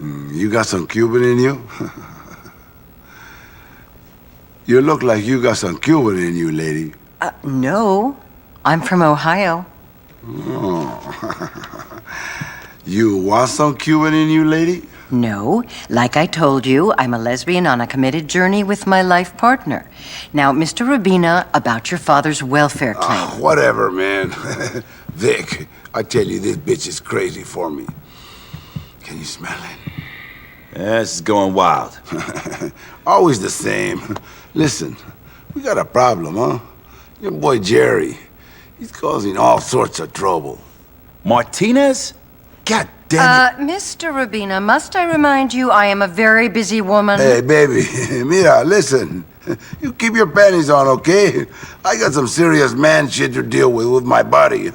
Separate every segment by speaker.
Speaker 1: You got some Cuban in you? You look like you got some Cuban in you, lady.
Speaker 2: No. I'm from Ohio.
Speaker 1: Oh. You want some Cuban in you, lady?
Speaker 2: No. Like I told you, I'm a lesbian on a committed journey with my life partner. Now, Mr. Rubina, about your father's welfare claim.
Speaker 1: Whatever, man. Vic, I tell you, this bitch is crazy for me. Can you smell it?
Speaker 3: Yeah, this is going wild.
Speaker 1: Always the same. Listen, we got a problem, huh? Your boy Jerry, he's causing all sorts of trouble.
Speaker 3: Martinez? God damn it.
Speaker 2: Mr. Rubina, must I remind you I am a very busy woman?
Speaker 1: Hey, baby, mira, listen. You keep your panties on, okay? I got some serious man shit to deal with my body.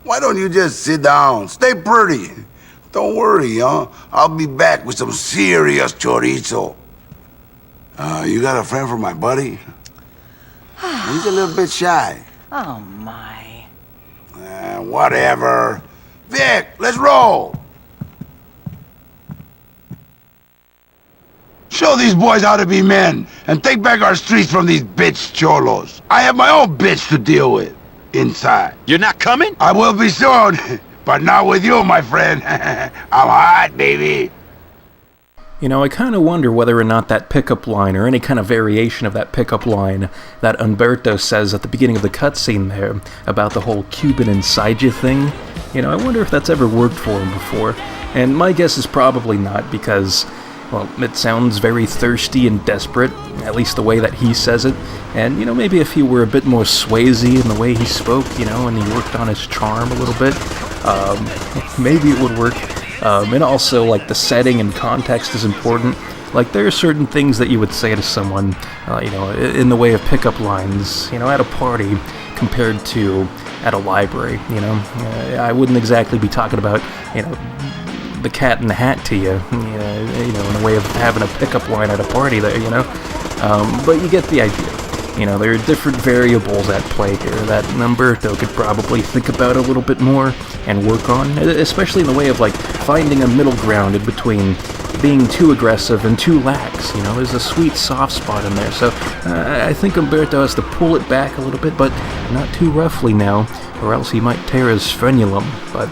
Speaker 1: Why don't you just sit down? Stay pretty. Don't worry, huh? I'll be back with some serious chorizo. You got a friend for my buddy? He's a little bit shy.
Speaker 2: Oh, my.
Speaker 1: Whatever. Vic, let's roll! Show these boys how to be men, and take back our streets from these bitch cholos. I have my own bitch to deal with, inside.
Speaker 3: You're not coming?
Speaker 1: I will be soon, but not with you, my friend. I'm hot, baby.
Speaker 4: You know, I kind of wonder whether or not that pickup line, or any kind of variation of that pickup line that Umberto says at the beginning of the cutscene there, about the whole Cuban inside you thing, you know, I wonder if that's ever worked for him before. And my guess is probably not, because, well, it sounds very thirsty and desperate, at least the way that he says it. And, you know, maybe if he were a bit more Swayze in the way he spoke, you know, and he worked on his charm a little bit, maybe it would work. And also, like, the setting and context is important. Like, there are certain things that you would say to someone, you know, in the way of pickup lines, you know, at a party compared to at a library, you know. I wouldn't exactly be talking about, you know, the cat in the hat to you, you know, in the way of having a pickup line at a party there, you know. But you get the idea. You know, there are different variables at play here that Umberto could probably think about a little bit more and work on, especially in the way of, like, finding a middle ground in between being too aggressive and too lax. You know, there's a sweet soft spot in there, so I think Umberto has to pull it back a little bit, but not too roughly now, or else he might tear his frenulum. But,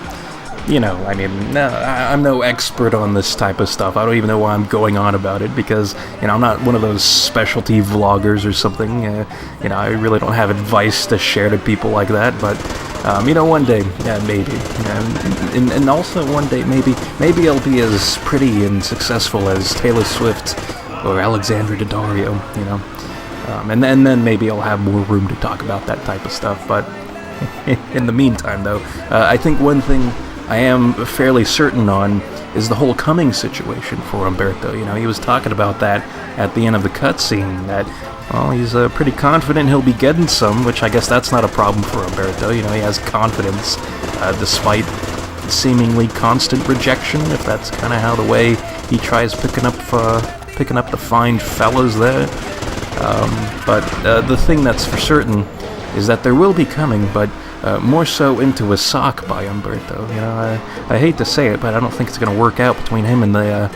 Speaker 4: you know, I mean, I'm no expert on this type of stuff. I don't even know why I'm going on about it, because, you know, I'm not one of those specialty vloggers or something. You know, I really don't have advice to share to people like that, but, you know, one day, yeah, maybe. And also one day, maybe I'll be as pretty and successful as Taylor Swift or Alexandra Daddario, you know. And then maybe I'll have more room to talk about that type of stuff, but in the meantime, though, I think one thing I am fairly certain on is the whole coming situation for Umberto. You know, he was talking about that at the end of the cutscene, that, well, he's pretty confident he'll be getting some, which I guess that's not a problem for Umberto. You know, he has confidence despite seemingly constant rejection, if that's kind of how the way he tries picking up the fine fellas there. But the thing that's for certain is that there will be coming, but more so into a sock by Umberto. You know, I hate to say it, but I don't think it's going to work out between him and the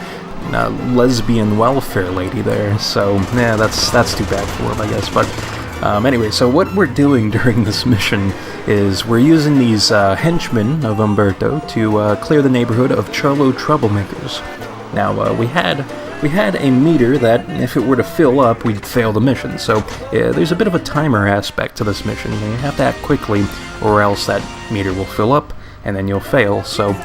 Speaker 4: lesbian welfare lady there. So, yeah, that's too bad for him, I guess. But anyway, so what we're doing during this mission is we're using these henchmen of Umberto to clear the neighborhood of Cholo troublemakers. Now, we had a meter that, if it were to fill up, we'd fail the mission. So there's a bit of a timer aspect to this mission. You have to act quickly, or else that meter will fill up, and then you'll fail. So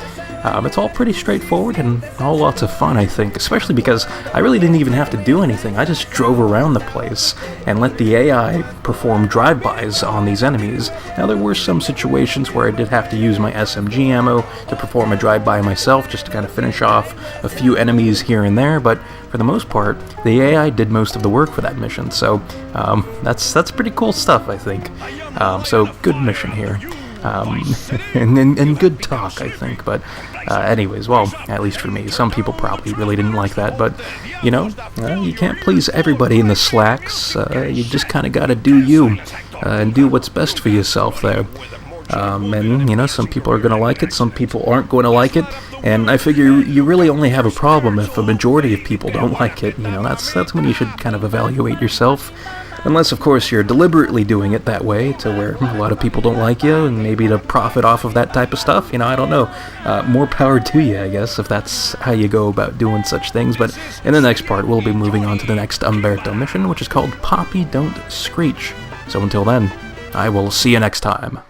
Speaker 4: it's all pretty straightforward and all lots of fun, I think, especially because I really didn't even have to do anything. I just drove around the place and let the AI perform drive-bys on these enemies. Now, there were some situations where I did have to use my SMG ammo to perform a drive-by myself, just to kind of finish off a few enemies here and there, but for the most part, the AI did most of the work for that mission, so that's pretty cool stuff, I think. So, good mission here. And good talk, I think, but anyways, well, at least for me. Some people probably really didn't like that, but, you know, you can't please everybody in the slacks. You just kind of gotta do you, and do what's best for yourself there. And, you know, some people are gonna like it, some people aren't going to like it, And I figure you really only have a problem if a majority of people don't like it. You know, that's when you should kind of evaluate yourself. Unless, of course, you're deliberately doing it that way to where a lot of people don't like you, and maybe to profit off of that type of stuff. You know, I don't know. More power to you, I guess, if that's how you go about doing such things. But in the next part, we'll be moving on to the next Umberto mission, which is called Poppy Don't Screech. So until then, I will see you next time.